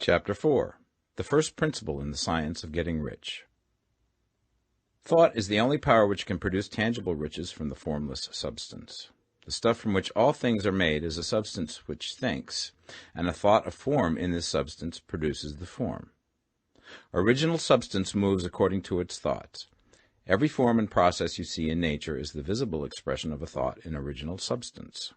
Chapter 4. The First Principle in the Science of Getting Rich. Thought is the only power which can produce tangible riches from the formless substance. The stuff from which all things are made is a substance which thinks, and a thought of form in this substance produces the form. Original substance moves according to its thoughts. Every form and process you see in nature is the visible expression of a thought in original substance.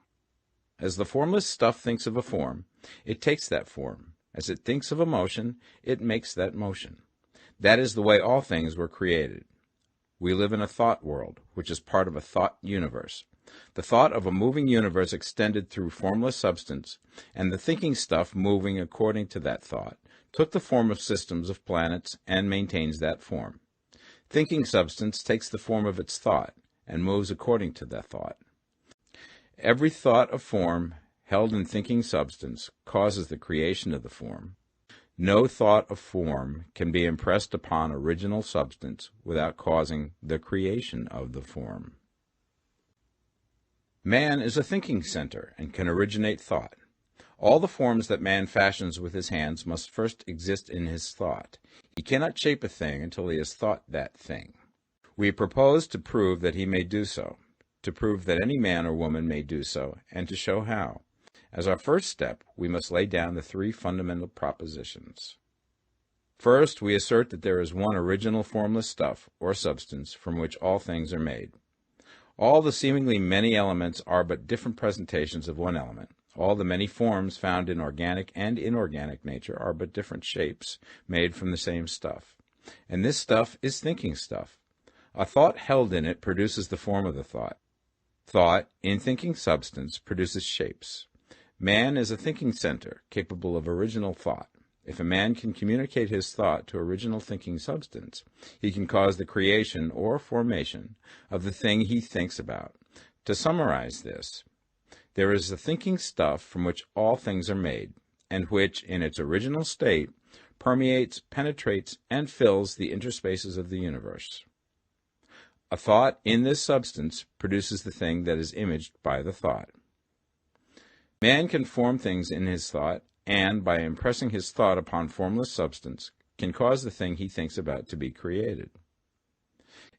As the formless stuff thinks of a form, it takes that form. As it thinks of a motion, it makes that motion. That is the way all things were created. We live in a thought world, which is part of a thought universe. The thought of a moving universe extended through formless substance, and the thinking stuff moving according to that thought, took the form of systems of planets and maintains that form. Thinking substance takes the form of its thought and moves according to that thought. Every thought of form held in thinking substance causes the creation of the form. No thought of form can be impressed upon original substance without causing the creation of the form. Man is a thinking center and can originate thought. All the forms that man fashions with his hands must first exist in his thought. He cannot shape a thing until he has thought that thing. We propose to prove that he may do so, to prove that any man or woman may do so, and to show how. As our first step, we must lay down the three fundamental propositions. First, we assert that there is one original formless stuff, or substance, from which all things are made. All the seemingly many elements are but different presentations of one element. All the many forms found in organic and inorganic nature are but different shapes made from the same stuff. And this stuff is thinking stuff. A thought held in it produces the form of the thought. Thought, in thinking substance, produces shapes. Man is a thinking center, capable of original thought. If a man can communicate his thought to original thinking substance, he can cause the creation or formation of the thing he thinks about. To summarize this, there is the thinking stuff from which all things are made, and which, in its original state, permeates, penetrates, and fills the interspaces of the universe. A thought in this substance produces the thing that is imaged by the thought. Man can form things in his thought, and, by impressing his thought upon formless substance, can cause the thing he thinks about to be created.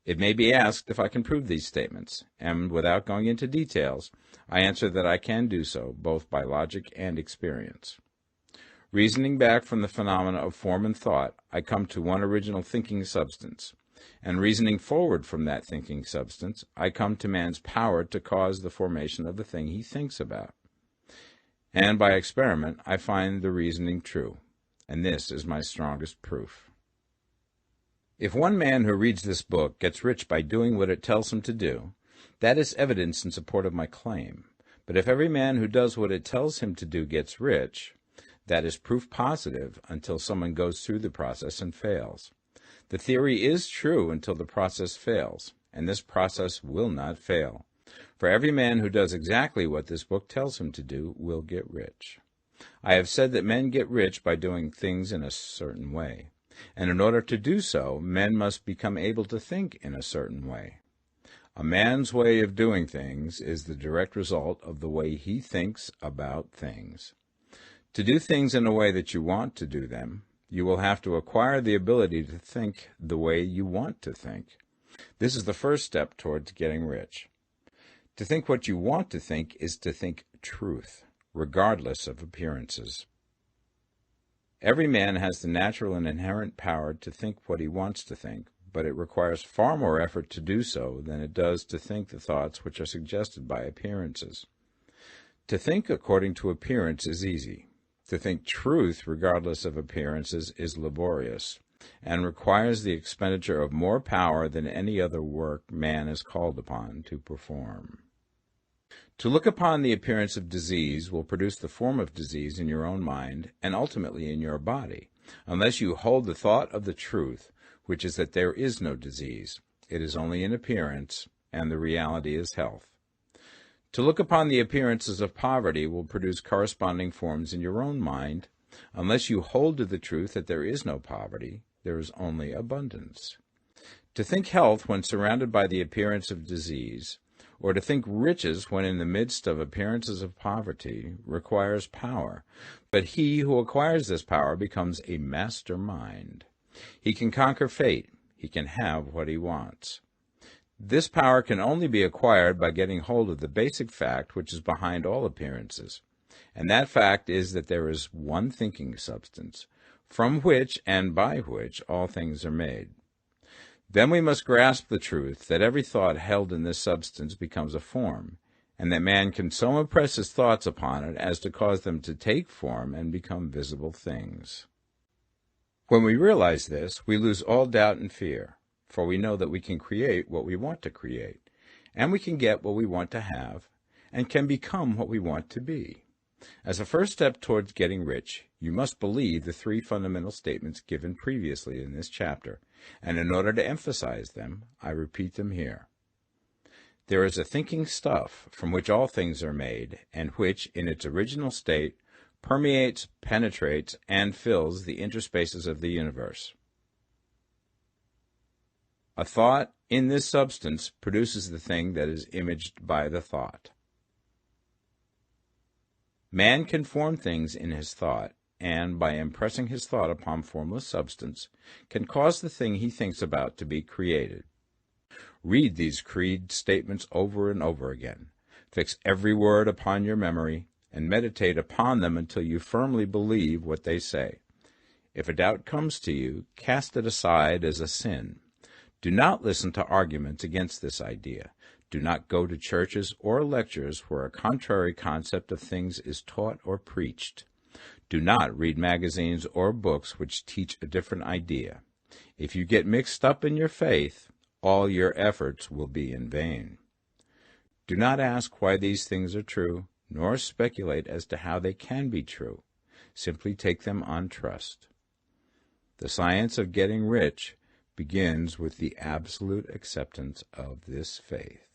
It may be asked if I can prove these statements, and without going into details, I answer that I can do so, both by logic and experience. Reasoning back from the phenomena of form and thought, I come to one original thinking substance, and reasoning forward from that thinking substance, I come to man's power to cause the formation of the thing he thinks about. And by experiment, I find the reasoning true, and this is my strongest proof. If one man who reads this book gets rich by doing what it tells him to do, that is evidence in support of my claim. But if every man who does what it tells him to do gets rich, that is proof positive until someone goes through the process and fails. The theory is true until the process fails, and this process will not fail. For every man who does exactly what this book tells him to do will get rich. I have said that men get rich by doing things in a certain way, and in order to do so, men must become able to think in a certain way. A man's way of doing things is the direct result of the way he thinks about things. To do things in a way that you want to do them, you will have to acquire the ability to think the way you want to think. This is the first step towards getting rich. To think what you want to think is to think truth, regardless of appearances. Every man has the natural and inherent power to think what he wants to think, but it requires far more effort to do so than it does to think the thoughts which are suggested by appearances. To think according to appearance is easy. To think truth regardless of appearances is laborious, and requires the expenditure of more power than any other work man is called upon to perform. To look upon the appearance of disease will produce the form of disease in your own mind and ultimately in your body, unless you hold the thought of the truth, which is that there is no disease. It is only an appearance, and the reality is health. To look upon the appearances of poverty will produce corresponding forms in your own mind, unless you hold to the truth that there is no poverty, there is only abundance. To think health when surrounded by the appearance of disease or to think riches when in the midst of appearances of poverty requires power, but he who acquires this power becomes a mastermind. He can conquer fate. He can have what he wants. This power can only be acquired by getting hold of the basic fact which is behind all appearances, and that fact is that there is one thinking substance, from which and by which all things are made. Then we must grasp the truth that every thought held in this substance becomes a form, and that man can so impress his thoughts upon it as to cause them to take form and become visible things. When we realize this, we lose all doubt and fear, for we know that we can create what we want to create, and we can get what we want to have, and can become what we want to be. As a first step towards getting rich, you must believe the three fundamental statements given previously in this chapter, and in order to emphasize them, I repeat them here. There is a thinking stuff from which all things are made, and which, in its original state, permeates, penetrates, and fills the interspaces of the universe. A thought in this substance produces the thing that is imaged by the thought. Man can form things in his thought, and, by impressing his thought upon formless substance, can cause the thing he thinks about to be created. Read these creed statements over and over again. Fix every word upon your memory, and meditate upon them until you firmly believe what they say. If a doubt comes to you, cast it aside as a sin. Do not listen to arguments against this idea. Do not go to churches or lectures where a contrary concept of things is taught or preached. Do not read magazines or books which teach a different idea. If you get mixed up in your faith, all your efforts will be in vain. Do not ask why these things are true, nor speculate as to how they can be true. Simply take them on trust. The science of getting rich begins with the absolute acceptance of this faith.